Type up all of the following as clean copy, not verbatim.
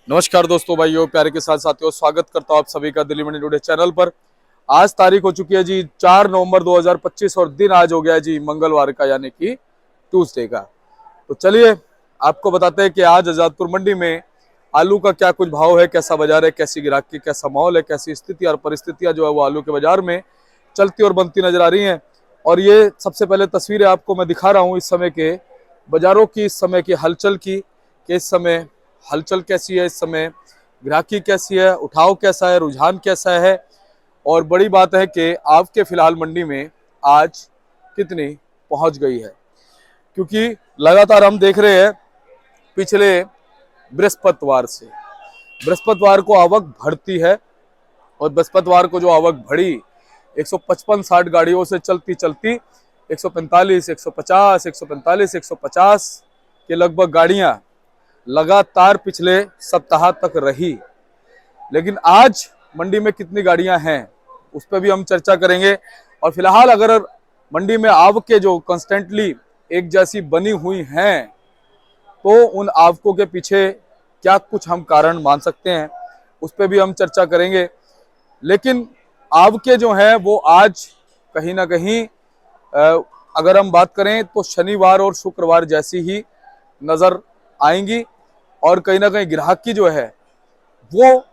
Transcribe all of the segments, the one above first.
नमस्कार दोस्तों, भाइयों, प्यारे के साथ साथियों, स्वागत करता हूं आप सभी का दिल्ली मंडी टुडे चैनल पर। आज तारीख हो चुकी है जी 4 नवंबर 2025 और दिन आज हो गया है जी मंगलवार का, यानी कि ट्यूसडे का। तो चलिए आपको बताते हैं कि आज आजादपुर मंडी में आलू का क्या कुछ भाव है, कैसा बाजार है, कैसी ग्राहकी, कैसा माहौल है, कैसी स्थिति और परिस्थितियां जो है वो आलू के बाजार में चलती और बनती नजर आ रही हैं। और ये सबसे पहले तस्वीरें आपको मैं दिखा रहा हूँ इस समय के बाजारों की, इस समय की हलचल की, कि इस समय हलचल कैसी है, इस समय ग्राहकी कैसी है, उठाव कैसा है, रुझान कैसा है। और बड़ी बात है कि आपके फिलहाल मंडी में आज कितनी पहुंच गई है, क्योंकि लगातार हम देख रहे हैं पिछले बृहस्पतिवार से बृहस्पतिवार को आवक बढ़ती है। और बृहस्पतिवार को जो आवक बढ़ी 155-60 गाड़ियों से चलती चलती 145, 150, 145, 150 के लगभग गाड़ियां लगातार पिछले सप्ताह तक रही। लेकिन आज मंडी में कितनी गाड़ियां हैं उस पर भी हम चर्चा करेंगे। और फिलहाल अगर मंडी में आवकें जो कंस्टेंटली एक जैसी बनी हुई हैं, तो उन आवकों के पीछे क्या कुछ हम कारण मान सकते हैं, उस पर भी हम चर्चा करेंगे। लेकिन आवकें जो हैं वो आज कहीं ना कहीं अगर हम बात करें तो शनिवार और शुक्रवार जैसी ही नजर आएंगी। और कहीं ना कहीं ग्राहकी जो है वो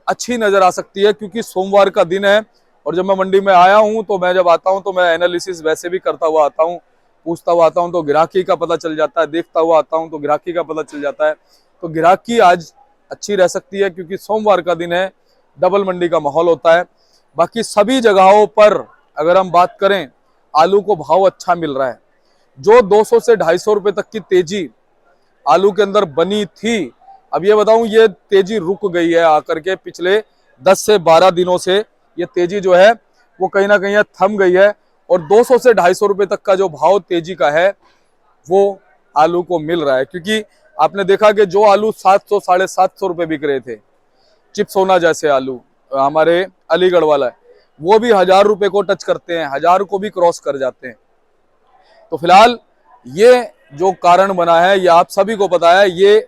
अच्छी नजर आ सकती है, क्योंकि सोमवार का दिन है। और जब मैं मंडी में आया हूं तो मैं जब आता हूं तो मैं एनालिसिस वैसे भी करता हुआ आता हूं, पूछता हुआ आता हूं, तो ग्राहकी का पता चल जाता है, देखता हुआ आता हूं तो ग्राहकी का पता चल जाता है। तो ग्राहकी आज अच्छी रह सकती है, क्योंकि सोमवार का दिन है, डबल मंडी का माहौल होता है। बाकी सभी जगहों पर अगर हम बात करें, आलू को भाव अच्छा मिल रहा है। जो 200 से 250 रुपए तक की तेजी आलू के अंदर बनी थी, अब ये बताऊं, ये तेजी रुक गई है आकर के। पिछले 10 से 12 दिनों से ये तेजी जो है वो कहीं ना कहीं थम गई है। और 200 से 250 रुपए तक का जो भाव तेजी का है वो आलू को मिल रहा है, क्योंकि आपने देखा कि जो आलू 700 750 रुपए बिक रहे थे, चिप्सोना जैसे आलू हमारे अलीगढ़ वाला है, वो भी 1000 रुपए को टच करते हैं, 1000 को भी क्रॉस कर जाते हैं। तो फिलहाल ये जो कारण बना है, ये आप सभी को पता है, ये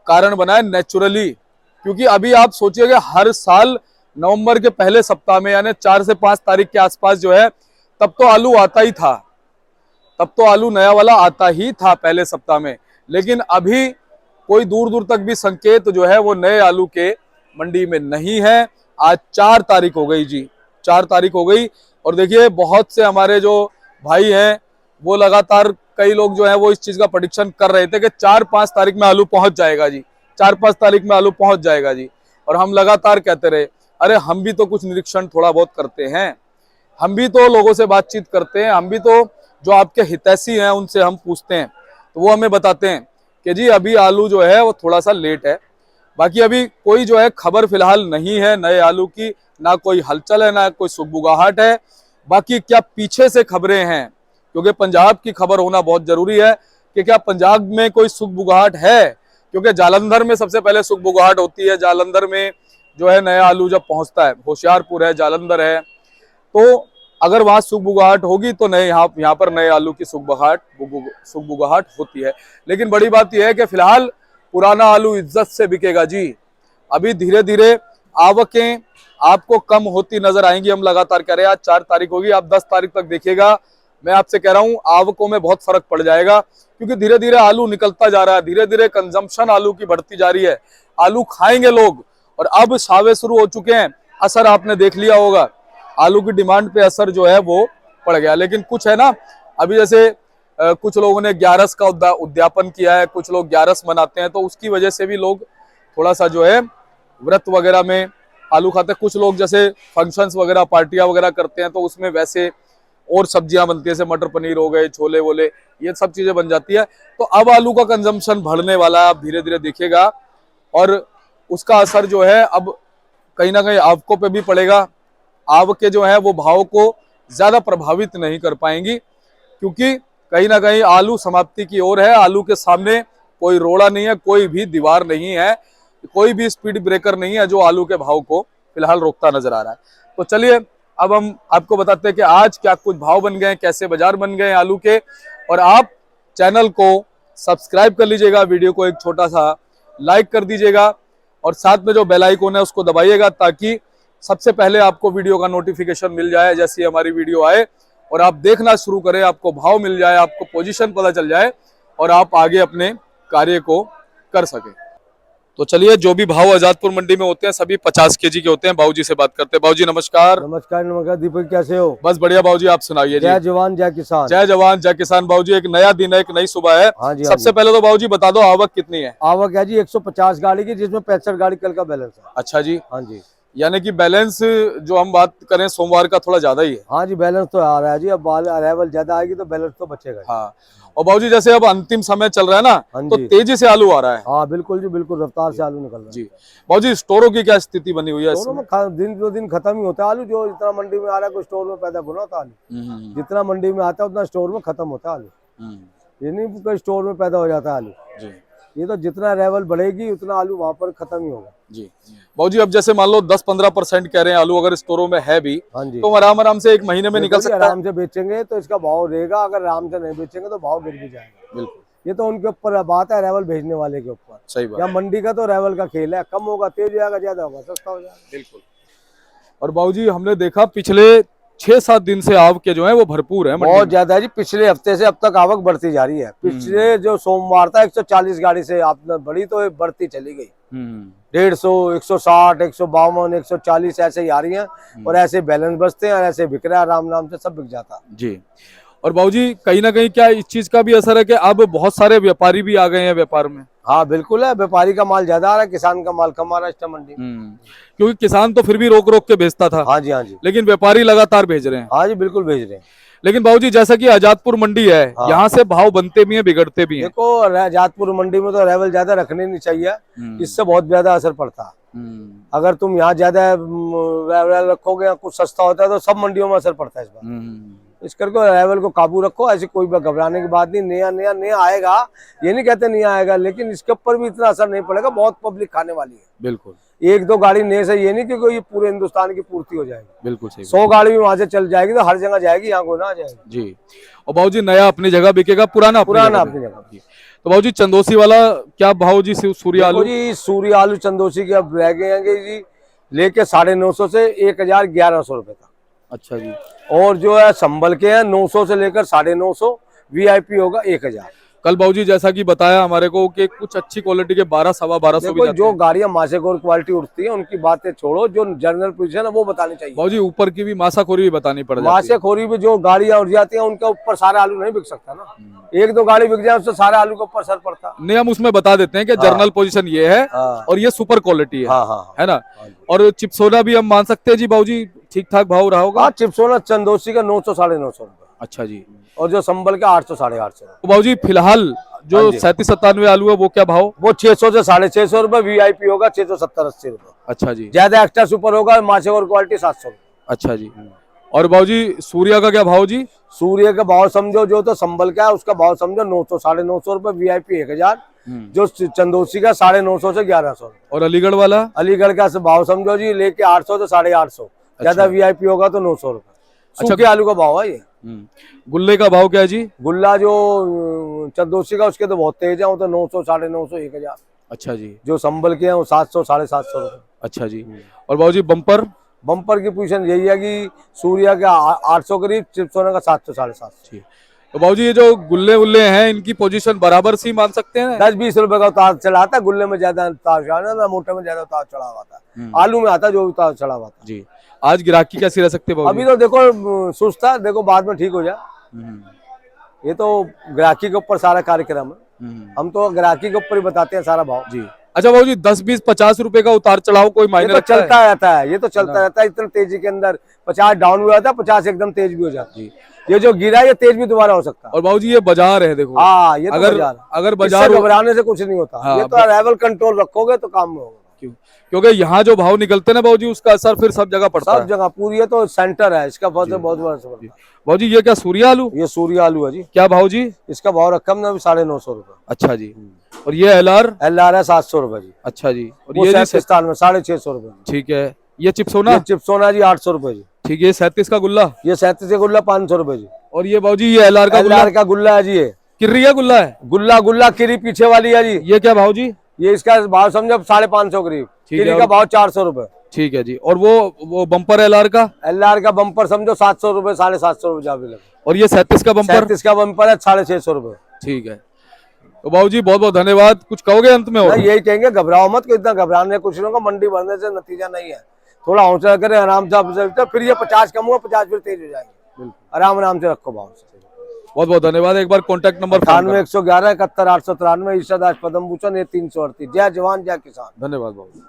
कारण बना है नेचुरली। क्योंकि अभी आप सोचिए कि हर साल नवंबर के पहले सप्ताह में, यानी 4 से 5 तारीख के आसपास जो है, तब तो आलू आता ही था, तब तो आलू नया वाला आता ही था पहले सप्ताह में। लेकिन अभी कोई दूर दूर तक भी संकेत जो है वो नए आलू के मंडी में नहीं है। आज 4 तारीख हो गई जी, 4 तारीख हो गई। और देखिए बहुत से हमारे जो भाई हैं वो लगातार, कई लोग जो है वो इस चीज का प्रेडिक्शन कर रहे थे कि 4-5 तारीख में आलू पहुंच जाएगा जी, 4-5 तारीख में आलू पहुंच जाएगा जी। और हम लगातार कहते रहे, अरे हम भी तो कुछ निरीक्षण थोड़ा बहुत करते हैं, हम भी तो लोगों से बातचीत करते हैं, हम भी तो जो आपके हितैषी हैं उनसे हम पूछते हैं, तो वो हमें बताते हैं कि जी अभी आलू जो है वो थोड़ा सा लेट है। बाकी अभी कोई जो है खबर फिलहाल नहीं है नए आलू की, ना कोई हलचल है, ना कोई सुगबुगाहट है। बाकी क्या पीछे से खबरें हैं, क्योंकि पंजाब की खबर होना बहुत जरूरी है कि क्या पंजाब में कोई सुगबुगाहट है, क्योंकि जालंधर में सबसे पहले सुगबुगाहट होती है। जालंधर में जो है नया आलू जब पहुंचता है, होशियारपुर है, जालंधर है, तो अगर वहां सुगबुगाहट होगी तो नए यहाँ पर नए आलू की सुगबुगाहट होती है। लेकिन बड़ी बात यह है कि फिलहाल पुराना आलू इज्जत से बिकेगा जी। अभी धीरे धीरे आवकें आपको कम होती नजर आएंगी, हम लगातार कह रहे हैं। आज 4 तारीख होगी, आप 10 तारीख तक देखिएगा, मैं आपसे कह रहा हूं आवकों में बहुत फर्क पड़ जाएगा, क्योंकि धीरे धीरे आलू निकलता जा रहा है, धीरे धीरे कंजम्पशन आलू की बढ़ती जा रही है, आलू खाएंगे लोग। और अब सावे शुरू हो चुके हैं, असर आपने देख लिया होगा, आलू की डिमांड पे असर जो है वो पड़ गया। लेकिन कुछ है ना, अभी जैसे कुछ लोगों ने 11 का उद्यापन किया है, कुछ लोग 11 मनाते हैं, तो उसकी वजह से भी लोग थोड़ा सा जो है व्रत वगैरह में आलू खाते हैं। कुछ लोग जैसे फंक्शंस वगैरह, पार्टियां वगैरह करते हैं, तो उसमें वैसे और सब्जियां बनती है, जैसे मटर पनीर हो गए, छोले वोले, ये सब चीजें बन जाती है। तो अब आलू का कंजम्पशन बढ़ने वाला है, आप धीरे धीरे देखिएगा। और उसका असर जो है अब कहीं ना कहीं आवकों पे भी पड़ेगा। आवकें जो है वो भाव को ज्यादा प्रभावित नहीं कर पाएंगी, क्योंकि कहीं ना कहीं आलू समाप्ति की ओर है। आलू के सामने कोई रोड़ा नहीं है, कोई भी दीवार नहीं है, कोई भी स्पीड ब्रेकर नहीं है जो आलू के भाव को फिलहाल रोकता नजर आ रहा है। तो चलिए अब हम आपको बताते हैं कि आज क्या कुछ भाव बन गए, कैसे बाजार बन गए आलू के। और आप चैनल को सब्सक्राइब कर लीजिएगा, वीडियो को एक छोटा सा लाइक कर दीजिएगा। और साथ में जो बेल आइकन है उसको दबाइएगा, ताकि सबसे पहले आपको वीडियो का नोटिफिकेशन मिल जाए जैसे ही हमारी वीडियो आए, और आप देखना शुरू करें, आपको भाव मिल जाए, आपको पोजीशन पता चल जाए और आप आगे अपने कार्य को कर सके। तो चलिए, जो भी भाव आजादपुर मंडी में होते हैं सभी 50 केजी के होते हैं। बाबूजी से बात करते हैं। बाबूजी नमस्कार। नमस्कार नमस्कार दीपक, कैसे हो? बस बढ़िया बाबूजी, आप सुनाइए जी। जय जवान जय किसान। जय जवान जय किसान। बाबूजी एक नया दिन है, एक नई सुबह है। हाँ जी, सबसे पहले तो बाबूजी बता दो आवक कितनी है? आवक है जी 150 गाड़ी की, जिसमें 65 गाड़ी कल का बैलेंस है। अच्छा जी। हाँ जी। यानी कि बैलेंस जो हम बात करें सोमवार का थोड़ा ज्यादा ही है। हाँ जी, बैलेंस तो आ रहा है जी। अब अराइवल ज्यादा आएगी तो बैलेंस तो बचेगा। हाँ, और बाबूजी जैसे अब अंतिम समय चल रहा है ना, हाँ तो जी। तेजी से आलू आ रहा है। हाँ बिल्कुल जी, बिल्कुल रफ्तार से आलू निकल रहा है जी बाबूजी, स्टोरों की क्या स्थिति बनी हुई है? दोनों में दिन दो दिन खत्म ही होता है आलू। जो जितना मंडी में आ रहा है, कोई स्टोर में पैदा होना होता है आलू। जितना मंडी में आता है उतना स्टोर में खत्म होता है आलू। ये नहीं कोई स्टोर में पैदा हो जाता है आलू जी। ये तो जितना अराइवल बढ़ेगी उतना आलू वहाँ पर खत्म ही होगा जी। बाबूजी अब जैसे मान लो 10-15% कह रहे हैं आलू अगर स्टोरों में है भी, हाँ जी, तो आराम आराम से एक महीने में निकल सकता है। आराम से बेचेंगे तो इसका भाव रहेगा, अगर आराम से नहीं बेचेंगे तो भाव गिर भी जाएगा। बिल्कुल, ये तो उनके ऊपर बात है, अराइवल भेजने वाले के ऊपर। सही बात। या मंडी का तो अराइवल का खेल है, कम होगा तेज हो जाएगा, ज्यादा होगा सस्ता हो जाएगा। बिल्कुल। और बाबूजी हमने देखा पिछले 6-7 दिन से आवक के जो है वो भरपूर है, बहुत ज्यादा है जी। पिछले हफ्ते से अब तक आवक बढ़ती जा रही है। पिछले जो सोमवार था 140 गाड़ी से आपने बढ़ी, तो बढ़ती चली गई। 150, 160, 152, 140 ऐसे ही आ रही हैं। और ऐसे बैलेंस बचते हैं और ऐसे बिक रहा है, आराम आराम से सब बिक जाता है जी। और बाबूजी कहीं ना कहीं क्या इस चीज का भी असर है कि अब बहुत सारे व्यापारी भी आ गए हैं व्यापार में? हाँ बिल्कुल है, व्यापारी का माल ज्यादा आ रहा है, किसान का माल कम आ रहा है इस टाइम मंडी में। क्योंकि किसान तो फिर भी रोक रोक के भेजता था। हाँ जी, हाँ जी, लेकिन व्यापारी लगातार भेज रहे हैं। हाँ जी, बिल्कुल भेज रहे हैं। लेकिन बाबूजी जैसा कि आजादपुर मंडी है, हाँ। यहाँ से भाव बनते भी हैं बिगड़ते भी हैं। देखो आजादपुर मंडी में तो अराइवल ज्यादा रखने नहीं चाहिए, इससे बहुत ज्यादा असर पड़ता है। अगर तुम यहाँ ज्यादा अराइवल रखोगे, कुछ सस्ता होता है तो सब मंडियों में असर पड़ता है इस बार। इस करके अराइवल को काबू रखो। ऐसी कोई घबराने की बात नहीं। नया नया नया आएगा, ये नहीं कहते नहीं आएगा, लेकिन इसके ऊपर भी इतना असर नहीं पड़ेगा। बहुत पब्लिक खाने वाली है। बिल्कुल। 1-2 गाड़ी नए से ये नहीं कि ये पूरे हिंदुस्तान की पूर्ति हो जाएगी। बिल्कुल सही। 100 गाड़ी भी वहां से चल जाएगी तो हर जगह जाएगी, यहाँ को ना जाएगी जी। और बाबूजी नया अपनी जगह बिकेगा, पुराना अपनी जगह। तो बाबूजी चंदोसी वाला क्या भाव जी? सूर्य आलू जी, सूर्य आलू चंदोसी के अब रह गए हैं जी लेके 950 से 1011 रुपए तक। अच्छा जी। और जो है संभल के हैं 900 से लेकर 950, वीआईपी होगा 1000। कल बाबूजी जैसा कि बताया हमारे को कि कुछ अच्छी क्वालिटी के 1200-1250 भी जाते जो हैं। गाड़ियां मासेखोर क्वालिटी उठती है उनकी बातें छोड़ो, जो जनरल पोजीशन है वो बतानी चाहिए। बाबूजी ऊपर की भी मासाखोरी भी बतानी पड़ जाती है। मासेखोरी भी जो गाड़ियां उठ जाती हैं उनके ऊपर सारा आलू नहीं बिक सकता ना। 1-2 गाड़ी बिक जाए उससे सारे आलू के ऊपर असर पड़ता है। नहीं, हम उसमें बता देते हैं कि जनरल पोजीशन ये है और ये सुपर क्वालिटी है। है ना? और चिप्सोना भी हम मान सकते हैं जी बाबूजी ठीक ठाक भाव रहा होगा? चिप्सोना चंदोसी का 900 950 रुपए। अच्छा जी। और जो संभल का 800 850 रुपए। तो बाबूजी फिलहाल जो 37-97 आलू है वो क्या भाव? वो 600 से 650 रुपए, वीआईपी होगा 670-80 रुपए। अच्छा जी। ज्यादा एक्स्ट्रा सुपर होगा मासेखोर क्वालिटी 700 रुपए। अच्छा जी। और बाबूजी सूर्या का क्या भाव जी? सूर्य का भाव समझो, जो तो संभल का है उसका भाव समझो 900 950 रुपए, वीआईपी 1000। जो चंदोसी का 950 से 1100। और अलीगढ़ वाला? अलीगढ़ का भाव समझो जी लेके 800 से 850। ज्यादा वीआईपी होगा तो 900 रुपए। सूखे आलू का भाव है ये। गुल्ले का भाव क्या है जी? गुल्ला जो चंदोसी का उसके तो बहुत तेज है, वो तो 900 950 1000। अच्छा जी। जो संभल के हैं वो 700 750 रुपए। अच्छा जी। और बाबूजी बम्पर? बम्पर की पोजीशन यही है कि सूर्या का 800 करीब, चिप्सोना का 700 750। तो बाबूजी ये जो गुल्ले उल्ले हैं इनकी पोजीशन बराबर सी मान सकते हैं? 10-20 रुपए का उतार चढ़ा आता है। गुल्ले में ज्यादा उतार चढ़ा ना, मोटे में ज्यादा उतार चढ़ा हुआ था। आलू में आता जो उतार चढ़ा हुआ था। जी। आज गिराकी कैसी रह सकती है? अभी तो देखो सुस्त था, देखो बाद में ठीक हो जाए। ये तो ग्राहकी के ऊपर सारा कार्यक्रम है। हम तो ग्राहकी के ऊपर ही बताते हैं सारा भाव जी। अच्छा बाबूजी 10-20-50 रुपए का उतार चढ़ाव कोई मायने तो चलता रहता है। ये तो चलता रहता है इतनी तेजी के अंदर। 50 डाउन भी होता है, 50 एकदम तेज भी हो जाता है। ये जो गिरा ये तेज भी दोबारा हो सकता है। और बाबूजी ये बाजार है देखो। हाँ, ये तो अगर बाजार घबराने से कुछ नहीं होता। ये तो अराइवल कंट्रोल रखोगे तो काम में होगा। क्योंकि यहाँ जो भाव निकलते हैं बाबूजी उसका असर फिर सब जगह पड़ता है। सब जगह पूरी है तो सेंटर है इसका बहुत बड़ा असर। बाबूजी ये क्या सूर्य आलू? ये सूर्य आलू है जी। क्या भाव जी? इसका भाव रखा हमने अभी 950 रुपए। अच्छा जी। और ये एलआर है 700 रुपए जी। अच्छा जी। और ये 37 में 650 रुपए। ठीक है। ये चिप्सोना? चिप्सोना जी 800 रुपए जी। ठीक है। 37 का गुल्ला? ये 37 का गुल्ला 500 रुपए जी। और ये बाबूजी ये एलआर का गुल्ला है जी। ये किर्री का गुल्ला है? गुल्ला किरी पीछे वाली है जी। ये क्या भाव जी? ये इसका भाव समझो 550 करीब, ठीक है। गिरी का भाव 400 रुपए। ठीक है जी। और वो बम्पर LR का? LR का बम्पर समझो 700 रुपए, 750 रुपए जा भी लगे। और ये 37 का बम्पर? 37 का बम्पर है 650 रुपए। ठीक है। तो बाबू जी बहुत बहुत धन्यवाद। कुछ कहोगे अंत में? और यही कहेंगे, घबराओ मत, इतना घबराने कुछ नहीं होगा, मंडी भरने से नतीजा नहीं है। थोड़ा हौसला करें, आराम से, फिर ये 50 कम होगा, 50 फिर तेज हो जाएंगे। आराम से रखो भाव से। बहुत बहुत धन्यवाद। एक बार कॉन्टैक्ट नंबर? 98 111 71 893, ईर्षादास पदम भूषण, ये 338। जय जवान जय किसान। धन्यवाद बाबू।